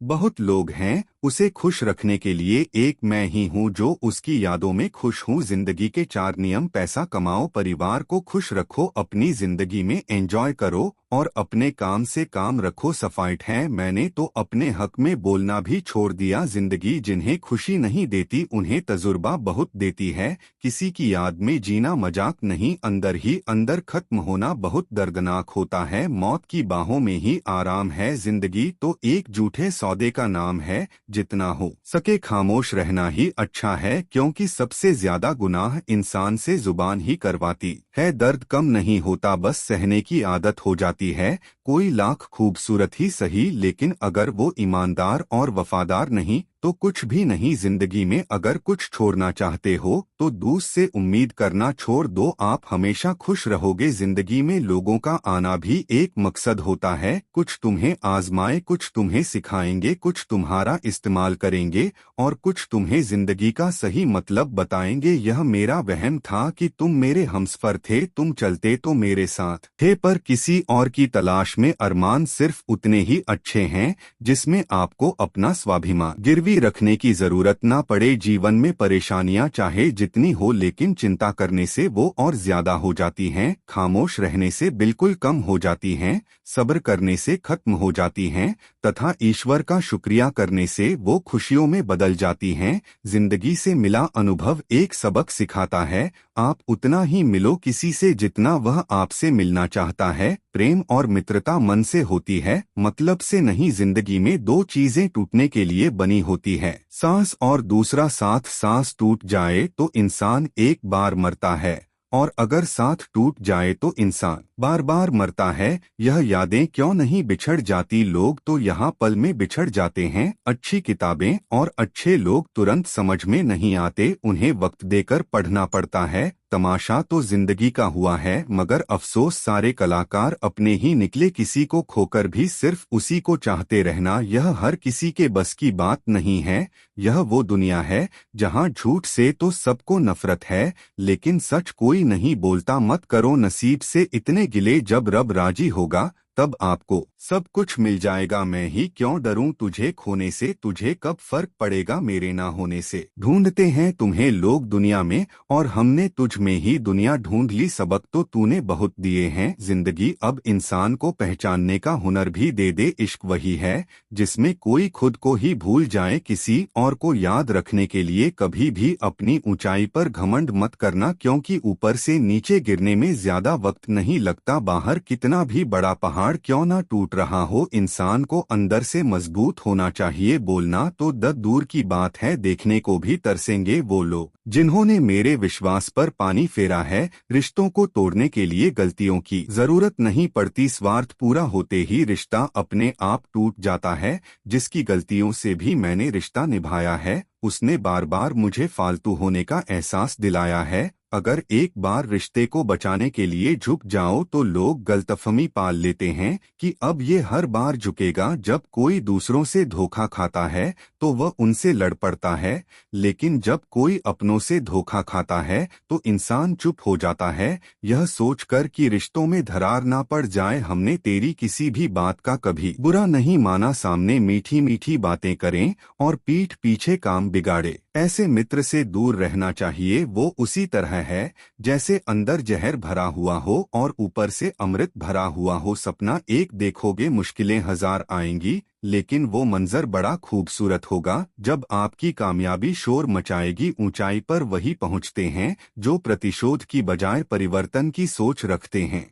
बहुत लोग हैं, उसे खुश रखने के लिए एक मैं ही हूँ जो उसकी यादों में खुश हूँ। जिंदगी के 4 नियम। पैसा कमाओ, परिवार को खुश रखो, अपनी जिंदगी में एंजॉय करो और अपने काम से काम रखो। सफाइट है, मैंने तो अपने हक में बोलना भी छोड़ दिया। जिंदगी जिन्हें खुशी नहीं देती उन्हें तजुर्बा बहुत देती है। किसी की याद में जीना मजाक नहीं, अंदर ही अंदर खत्म होना बहुत दर्दनाक होता है। मौत की बाहों में ही आराम है। जिंदगी तो एक झूठे सौदे का नाम है। जितना हो सके खामोश रहना ही अच्छा है, क्योंकि सबसे ज्यादा गुनाह इंसान से जुबान ही करवाती है। दर्द कम नहीं होता, बस सहने की आदत हो जाती है। कोई लाख खूबसूरत ही सही, लेकिन अगर वो ईमानदार और वफादार नहीं तो कुछ भी नहीं। जिंदगी में अगर कुछ छोड़ना चाहते हो तो दूसरे से उम्मीद करना छोड़ दो, आप हमेशा खुश रहोगे। जिंदगी में लोगों का आना भी एक मकसद होता है। कुछ तुम्हें आजमाए, कुछ तुम्हें सिखाएंगे, कुछ तुम्हारा इस्तेमाल करेंगे और कुछ तुम्हें जिंदगी का सही मतलब बताएंगे। यह मेरा वहम था कि तुम मेरे हमसफर थे, तुम चलते तो मेरे साथ थे, पर किसी और की तलाश में अरमान सिर्फ उतने ही अच्छे हैं जिसमें आपको अपना स्वाभिमान गिरवी रखने की जरूरत ना पड़े। जीवन में परेशानियां चाहे जितनी हो, लेकिन चिंता करने से वो और ज्यादा हो जाती हैं। खामोश रहने से बिल्कुल कम हो जाती हैं, सब्र करने से खत्म हो जाती हैं तथा ईश्वर का शुक्रिया करने से वो खुशियों में बदल जाती हैं। जिंदगी से मिला अनुभव एक सबक सिखाता है, आप उतना ही मिलो किसी से जितना वह आपसे मिलना चाहता है। प्रेम और मित्रता मन से होती है, मतलब से नहीं। जिंदगी में दो चीजें टूटने के लिए बनी होती है, सांस और दूसरा साथ। सांस टूट जाए तो इंसान एक बार मरता है और अगर साथ टूट जाए तो इंसान बार बार मरता है। यह यादें क्यों नहीं बिछड़ जाती, लोग तो यहाँ पल में बिछड़ जाते हैं। अच्छी किताबें और अच्छे लोग तुरंत समझ में नहीं आते, उन्हें वक्त देकर पढ़ना पड़ता है। तमाशा तो जिंदगी का हुआ है, मगर अफसोस सारे कलाकार अपने ही निकले। किसी को खोकर भी सिर्फ उसी को चाहते रहना, यह हर किसी के बस की बात नहीं है। यह वो दुनिया है जहाँ झूठ से तो सबको नफरत है, लेकिन सच कोई नहीं बोलता। मत करो नसीब से इतने गिले, जब रब राजी होगा तब आपको सब कुछ मिल जाएगा। मैं ही क्यों डरूं तुझे खोने से, तुझे कब फर्क पड़ेगा मेरे ना होने से। ढूंढते हैं तुम्हें लोग दुनिया में और हमने तुझ में ही दुनिया ढूंढ ली। सबक तो तूने बहुत दिए हैं, जिंदगी अब इंसान को पहचानने का हुनर भी दे दे। इश्क वही है जिसमें कोई खुद को ही भूल जाए, किसी और को याद रखने के लिए कभी भी अपनी ऊंचाई पर घमंड मत करना, क्योंकि ऊपर से नीचे गिरने में ज्यादा वक्त नहीं लगता। बाहर कितना भी बड़ा पहाड़ क्यों ना टूट रहा हो, इंसान को अंदर से मजबूत होना चाहिए। बोलना तो दूर की बात है, देखने को भी तरसेंगे वो लोग जिन्होंने मेरे विश्वास पर पानी फेरा है। रिश्तों को तोड़ने के लिए गलतियों की जरूरत नहीं पड़ती, स्वार्थ पूरा होते ही रिश्ता अपने आप टूट जाता है। जिसकी गलतियों से भी मैंने रिश्ता निभाया है, उसने बार बार मुझे फालतू होने का एहसास दिलाया है। अगर एक बार रिश्ते को बचाने के लिए झुक जाओ तो लोग गलतफहमी पाल लेते हैं कि अब ये हर बार झुकेगा। जब कोई दूसरों से धोखा खाता है तो वह उनसे लड़ पड़ता है, लेकिन जब कोई अपनों से धोखा खाता है तो इंसान चुप हो जाता है, यह सोचकर कि रिश्तों में दरार ना पड़ जाए। हमने तेरी किसी भी बात का कभी बुरा नहीं माना, सामने मीठी मीठी बातें करें और पीठ पीछे काम बिगाड़े। ऐसे मित्र से दूर रहना चाहिए, वो उसी तरह है जैसे अंदर जहर भरा हुआ हो और ऊपर से अमृत भरा हुआ हो। सपना एक देखोगे, मुश्किलें हजार आएंगी, लेकिन वो मंजर बड़ा खूबसूरत होगा। जब आपकी कामयाबी शोर मचाएगी, ऊंचाई पर वही पहुंचते हैं जो प्रतिशोध की बजाय परिवर्तन की सोच रखते हैं।